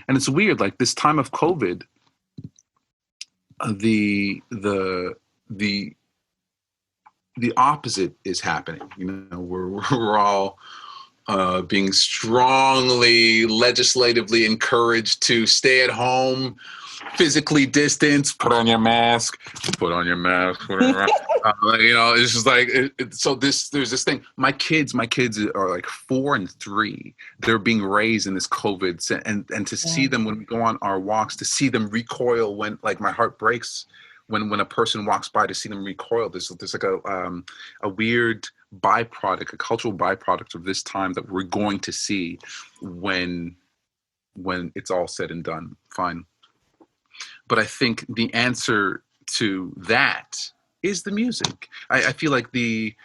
And it's weird, like this time of COVID, the opposite is happening. We're all being strongly legislatively encouraged to stay at home, physically distance, put on your mask. It's just like so. There's this thing. My kids are like 4 and 3. They're being raised in this COVID, and to see them when we go on our walks, to see them recoil when, like, my heart breaks when a person walks by, to see them recoil. There's like a weird byproduct, a cultural byproduct of this time that we're going to see when it's all said and done. Fine. But I think the answer to that is the music. I feel like I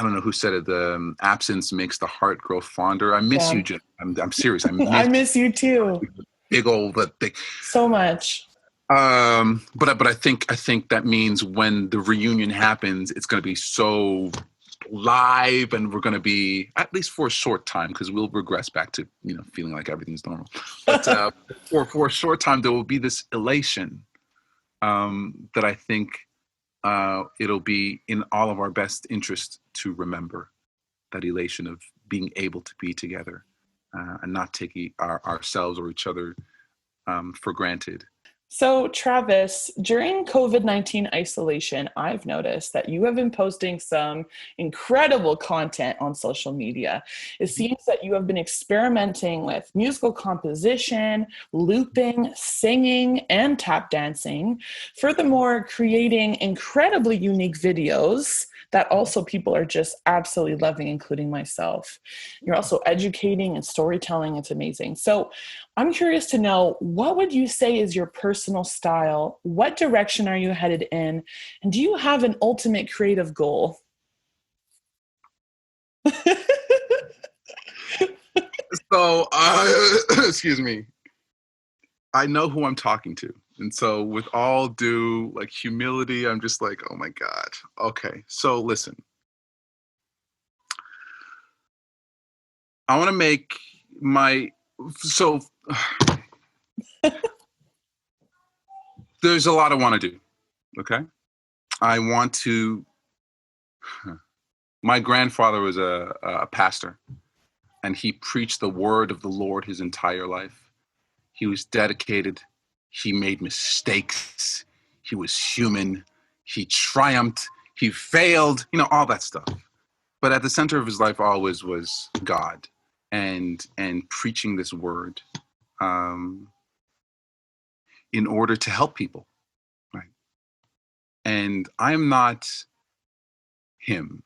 don't know who said it, the absence makes the heart grow fonder. I miss you, Jen. I'm serious. I miss you too. Big old thing. So much. But I think that means when the reunion happens, it's going to be so live, and we're going to be, at least for a short time, because we'll regress back to feeling like everything's normal. But for a short time, there will be this elation that I think it'll be in all of our best interest to remember, that elation of being able to be together and not taking ourselves or each other for granted. So, Travis, during COVID-19 isolation, I've noticed that you have been posting some incredible content on social media. It seems that you have been experimenting with musical composition, looping, singing, and tap dancing. Furthermore, creating incredibly unique videos that also people are just absolutely loving, including myself. You're also educating and storytelling. It's amazing. So I'm curious to know, what would you say is your personal style? What direction are you headed in? And do you have an ultimate creative goal? So, excuse me. I know who I'm talking to. And so with all due humility, I'm just like, oh my God. Okay. So listen, I want to make there's a lot I want to do. Okay. My grandfather was a pastor, and he preached the word of the Lord his entire life. He was dedicated. He made mistakes. He was human. He triumphed. He failed, all that stuff. But at the center of his life always was God and preaching this word in order to help people. Right. and I'm not him,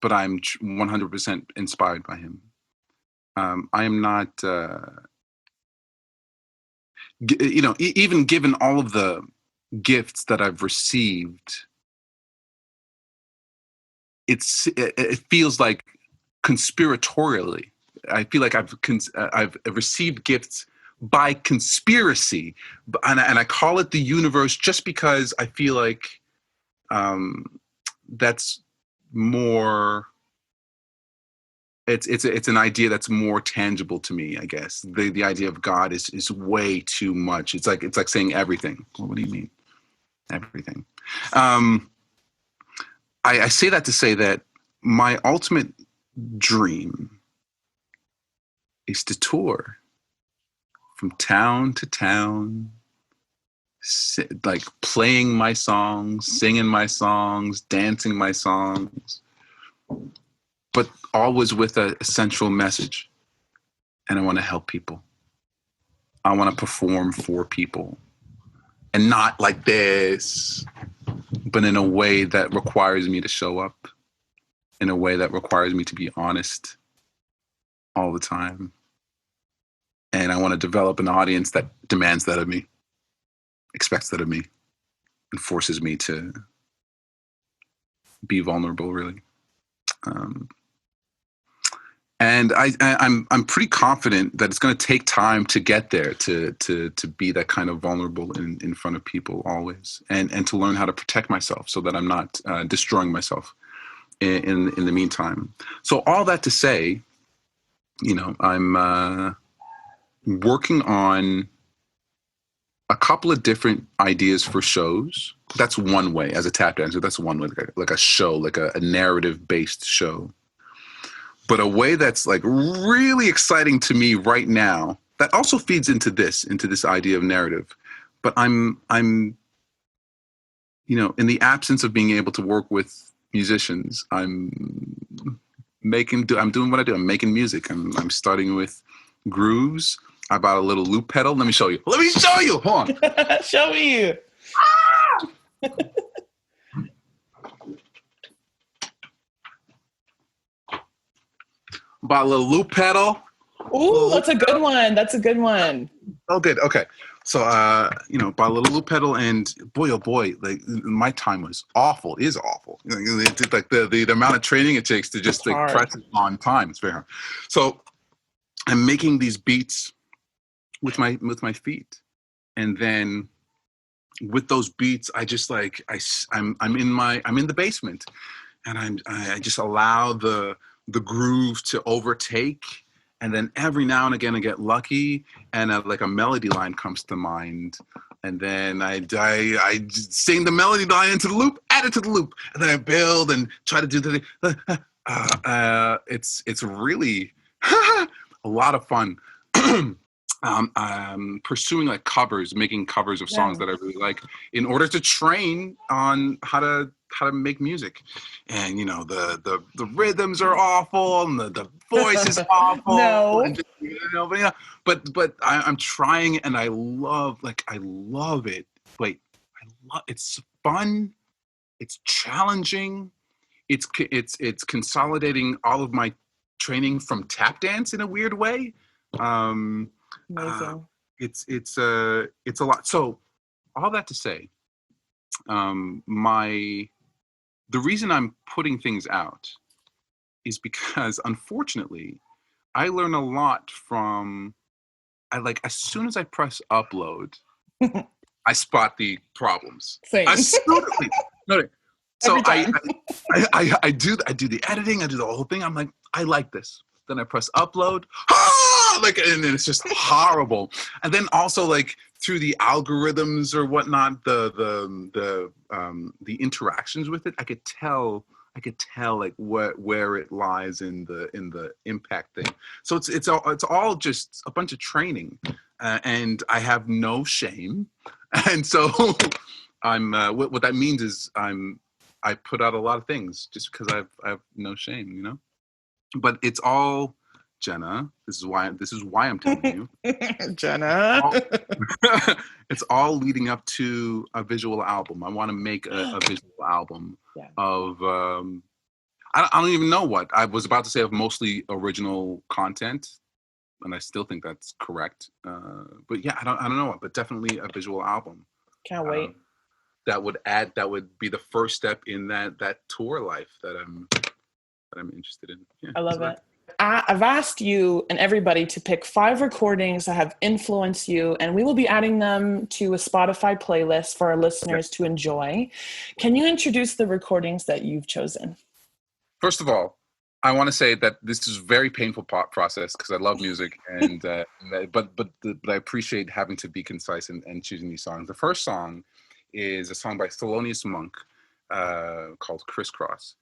but I'm 100% inspired by him. I am not, even given all of the gifts that I've received, it feels like conspiratorially. I feel like I've received gifts by conspiracy, and I call it the universe just because I feel like that's more. It's an idea that's more tangible to me, I guess. The idea of God is way too much. It's like saying everything. Well, what do you mean? Everything. I say that to say that my ultimate dream is to tour from town to town, like playing my songs, singing my songs, dancing my songs, but always with a central message. And I want to help people. I want to perform for people, and not like this, but in a way that requires me to show up, in a way that requires me to be honest all the time. And I want to develop an audience that demands that of me, expects that of me, and forces me to be vulnerable, really. And I'm pretty confident that it's going to take time to get there, to be that kind of vulnerable in front of people always, and to learn how to protect myself so that I'm not destroying myself in the meantime. So all that to say, I'm working on a couple of different ideas for shows. That's one way as a tap dancer. That's one way, like a show, like a narrative-based show. But a way that's like really exciting to me right now, that also feeds into this idea of narrative. But I'm in the absence of being able to work with musicians, I'm doing what I do. I'm making music. I'm starting with grooves. I bought a little loop pedal. Let me show you. Hold on. Show me. Bought a little loop pedal. Ooh, that's a good one. That's a good one. Oh, good. Okay. So, bought a little loop pedal, and boy, oh boy, like my time was awful. Is awful. Like the amount of training it takes to just like press it on time. It's very hard. So, I'm making these beats with my feet, and then with those beats, I just like I'm in the basement, and I just allow the groove to overtake. And then every now and again, I get lucky, and like a melody line comes to mind, and then I sing the melody line into the loop, add it to the loop, and then I build and try to do the. It's really a lot of fun. Pursuing like covers, making covers of songs that I really like, in order to train on how to make music. And the rhythms are awful, and the voice is awful. No. And but I'm trying, and I love it. It's fun, it's challenging, it's consolidating all of my training from tap dance in a weird way. Amazing. It's a lot. So all that to say, the reason I'm putting things out is because, unfortunately, I learn a lot from, as soon as I press upload, I spot the problems. Same. So I do the editing, I do the whole thing. I'm like, I like this. Then I press upload, and then it's just horrible. And then also through the algorithms or whatnot, the interactions with it, I could tell where it lies in the impact thing. So it's all just a bunch of training, and I have no shame. And so I'm what that means is I put out a lot of things just because I have no shame, But it's all Jenna, this is why I'm telling you. Jenna. It's all leading up to a visual album. I want to make a visual album of I don't even know what. I was about to say of mostly original content, and I still think that's correct. But yeah, I don't know what, but definitely a visual album. Can't wait. That would be the first step in that tour life that I'm interested in. Yeah, I love it. I've asked you and everybody to pick 5 recordings that have influenced you, and we will be adding them to a Spotify playlist for our listeners to enjoy. Can you introduce the recordings that you've chosen? First of all, I want to say that this is a very painful process because I love music, and but I appreciate having to be concise and choosing these songs. The first song is a song by Thelonious Monk called "Crisscross."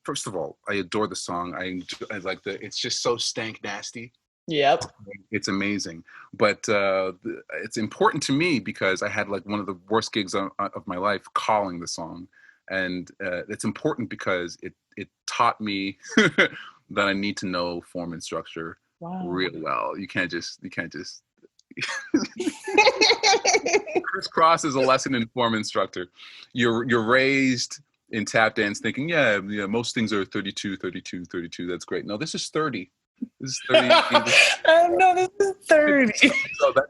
First of all, I adore the song. I like it's just so stank nasty. Yep. It's amazing. But it's important to me because I had like one of the worst gigs of my life calling the song. And it's important because it taught me that I need to know form and structure real well. You can't just Crisscross is a lesson in form and structure. You're raised in tap dance thinking, yeah, most things are 32, 32, 32. That's great. No, this is 30. This is 30. No, this is 30. So that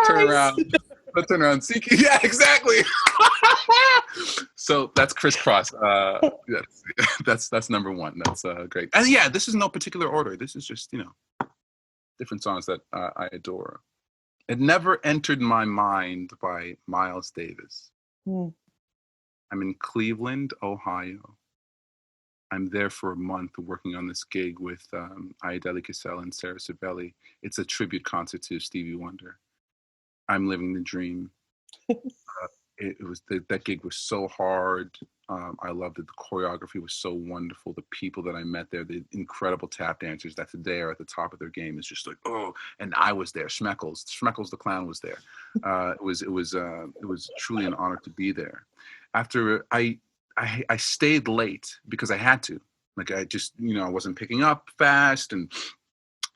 turn around. That turn around. Yeah, exactly. So that's Crisscross. That's number one. That's great. And yeah, this is no particular order. This is just, different songs that I adore. It Never Entered My Mind by Miles Davis. I'm in Cleveland, Ohio. I'm there for a month working on this gig with Ayodele Cassell and Sarah Cervelli. It's a tribute concert to Stevie Wonder. I'm living the dream. That gig was so hard. I loved it. The choreography was so wonderful. The people that I met there, the incredible tap dancers that's there at the top of their game, is just like, oh. And I was there. Schmeckles the clown was there. It was truly an honor to be there. After I stayed late because I had to. Like I just, I wasn't picking up fast and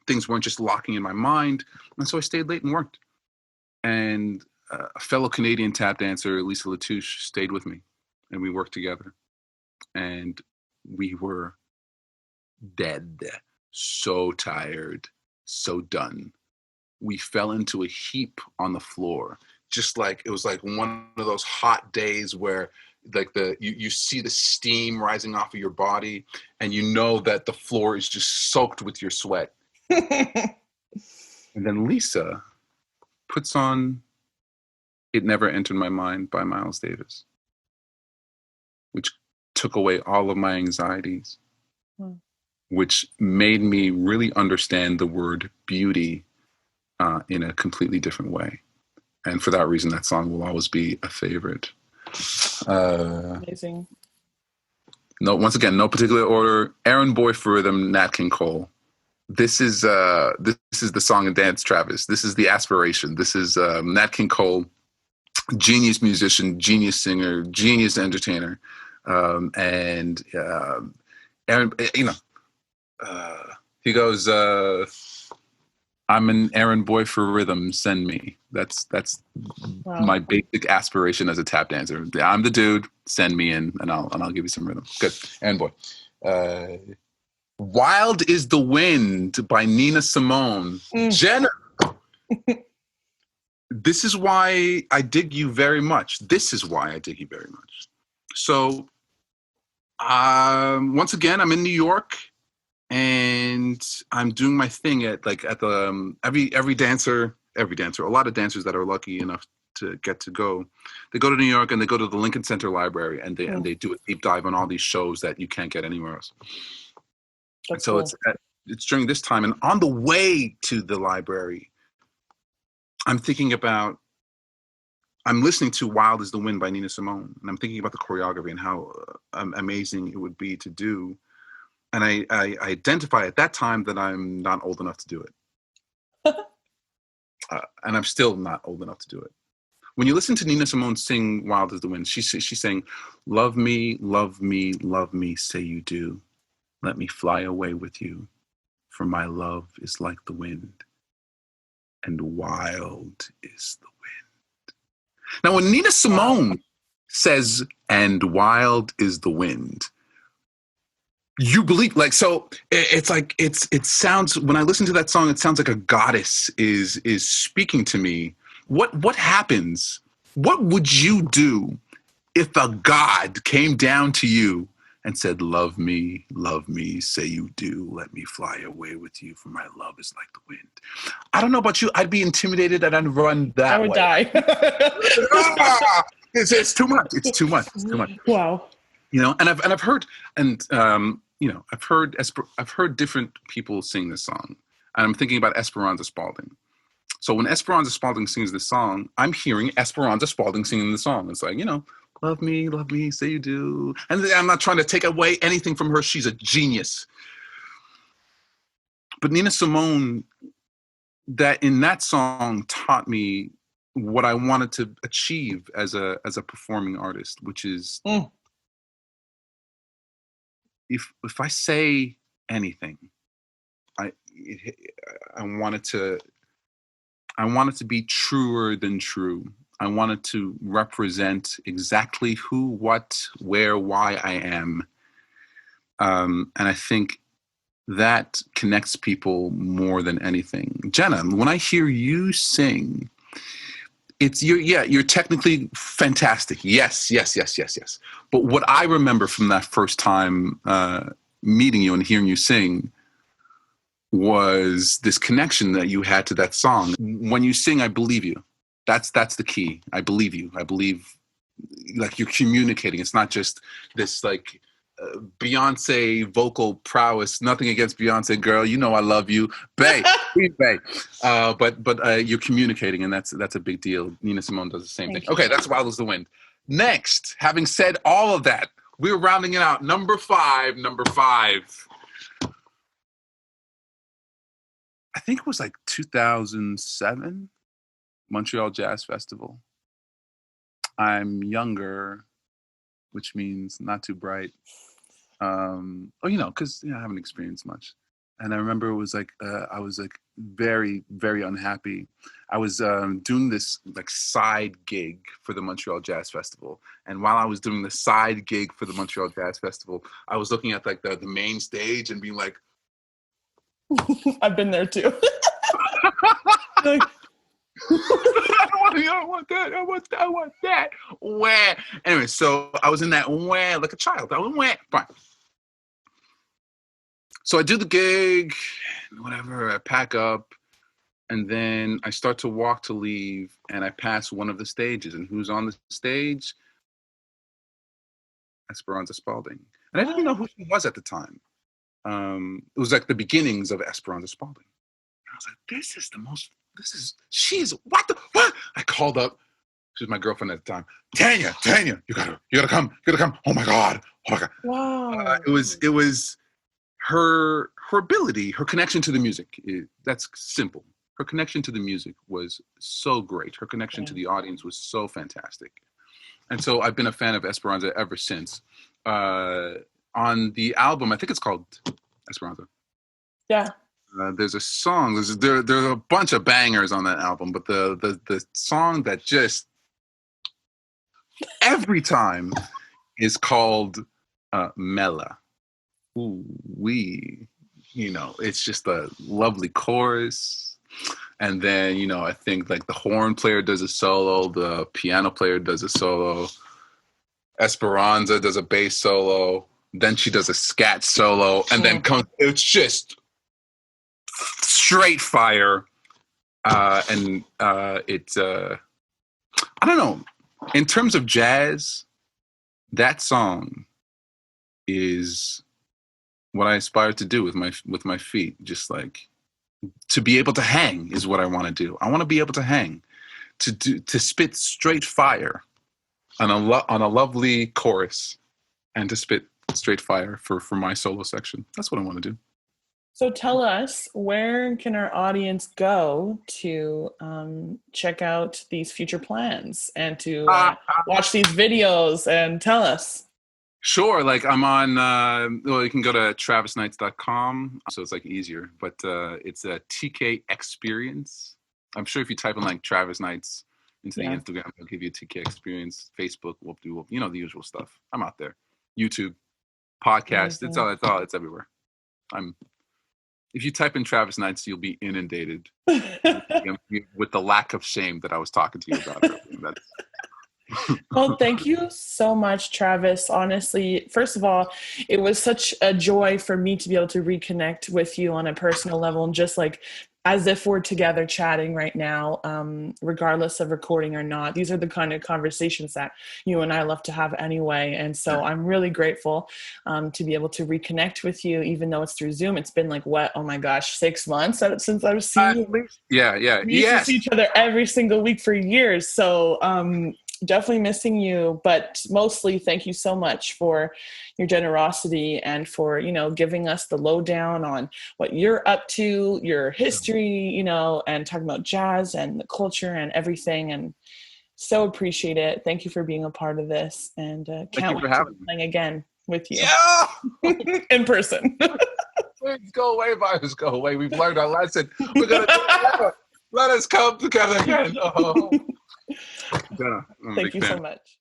things weren't just locking in my mind. And so I stayed late and worked. And a fellow Canadian tap dancer, Lisa Latouche, stayed with me, and we worked together. And we were dead, so tired, so done. We fell into a heap on the floor, just like it was like one of those hot days where like you see the steam rising off of your body, and you know that the floor is just soaked with your sweat. And then Lisa puts on It Never Entered My Mind by Miles Davis, which took away all of my anxieties, which made me really understand the word beauty in a completely different way. And for that reason, that song will always be a favorite. Amazing. No, once again, no particular order. Aaron Boy for Rhythm, Nat King Cole. This is the song and dance, Travis. This is the aspiration. This is Nat King Cole, genius musician, genius singer, genius entertainer, and Aaron. He goes, "I'm an errand boy for rhythm. Send me." That's my basic aspiration as a tap dancer. I'm the dude. Send me in, and I'll give you some rhythm. Good, errand boy. Wild is the Wind by Nina Simone. Jenna. This is why I dig you very much. So, once again, I'm in New York, and I'm doing my thing at the every dancer, a lot of dancers that are lucky enough to get to go, they go to New York and they go to the Lincoln Center Library, and they do a deep dive on all these shows that you can't get anywhere else. That's so cool. It's during this time, and on the way to the library, I'm listening to Wild is the Wind by Nina Simone, and I'm thinking about the choreography and how amazing it would be to do. And I identify at that time that I'm not old enough to do it. And I'm still not old enough to do it. When you listen to Nina Simone sing Wild is the Wind, she's saying, love me, love me, love me, say you do. Let me fly away with you. for my love is like the wind, and wild is the wind. Now, when Nina Simone says, and wild is the wind, you believe, like, so it's like, it sounds, when I listen to that song, it sounds like a goddess is speaking to me. What happens? What would you do if a god came down to you and said, love me, say you do, let me fly away with you, for my love is like the wind? I don't know about you, I'd be intimidated and I'd run that way. I would die. It's too much. It's too much. It's too much. Wow. You know, and I've heard, and you know, I've heard different people sing this song, and I'm thinking about Esperanza Spalding. So when Esperanza Spalding sings this song, I'm hearing Esperanza Spalding singing the song. It's like, you know, love me, say you do. And I'm not trying to take away anything from her. She's a genius. But Nina Simone, that in that song taught me what I wanted to achieve as a performing artist, which is if I say anything, I want it to be truer than true. I wanted to represent exactly who, what, where, why I am. And I think that connects people more than anything. Jenna, when I hear you sing, you're technically fantastic. Yes. But what I remember from that first time meeting you and hearing you sing was this connection that you had to that song. When you sing, I believe you. That's the key. I believe you. I believe, like, you're communicating. It's not just this like Beyonce vocal prowess. Nothing against Beyonce, girl. You know I love you, bae. Please, bae. But you're communicating, and that's a big deal. Nina Simone does the same thing. Okay, that's Wild as the Wind. Next, having said all of that, we're rounding it out. Number five. I think it was like 2007, Montreal Jazz Festival. I'm younger, which means not too bright. Because I haven't experienced much. And I remember it was like, I was like very, very unhappy. I was doing this like side gig for the Montreal Jazz Festival. And while I was doing the side gig for the Montreal Jazz Festival, I was looking at like the main stage and being like, I've been there too. Like, I want that. Wah. Anyway, so I was in that wah like a child. I was wah. Fine. So I do the gig, whatever, I pack up, and then I start to walk to leave, and I pass one of the stages. And who's on the stage? Esperanza Spalding. And I didn't know who she was at the time. It was like the beginnings of Esperanza Spalding. And I was like, what? I called up. She was my girlfriend at the time. Tanya, you gotta come. Oh my God. wow. It was her ability, her connection to the music. That's simple. Her connection to the music was so great. Her connection to the audience was so fantastic. And so I've been a fan of Esperanza ever since. On the album, I think it's called Esperanza. Yeah. There's a song. There's a bunch of bangers on that album, but the song that just every time is called Mela. Ooh, it's just a lovely chorus. And then, I think like the horn player does a solo, the piano player does a solo, Esperanza does a bass solo, then she does a scat solo, and then it's just straight fire. I don't know. In terms of jazz, that song is what I aspire to do with my feet. Just like to be able to hang is what I want to do. I want to be able to hang, to spit straight fire on a lovely chorus, and to spit straight fire for my solo section. That's what I want to do. So tell us, where can our audience go to check out these future plans and to watch these videos, and tell us? Sure. Like I'm on, well, you can go to travisnights.com. So it's like easier, but it's a TK Experience. I'm sure if you type in like Travis Knights into the Yeah. Instagram, it'll give you a TK Experience. Facebook, we'll do, you know, the usual stuff. I'm out there. YouTube, podcast. Amazing. It's everywhere. If you type in Travis Knights, you'll be inundated with the lack of shame that I was talking to you about earlier. Well, thank you so much, Travis. Honestly, first of all, it was such a joy for me to be able to reconnect with you on a personal level and just like as if we're together chatting right now, regardless of recording or not. These are the kind of conversations that you and I love to have anyway. And so I'm really grateful to be able to reconnect with you, even though it's through Zoom. It's been like, what? Oh my gosh, 6 months since I've seen you. Yeah. We used to see each other every single week for years. So definitely missing you, but mostly thank you so much for your generosity and for, you know, giving us the lowdown on what you're up to, your history, you know, and talking about jazz and the culture and everything. And so appreciate it. Thank you for being a part of this, and can't wait to be playing again with you. Yeah. In person. Please go away, virus, go away. We've learned our lesson. We're gonna do it together. Let us come together again. Oh. Thank you so much.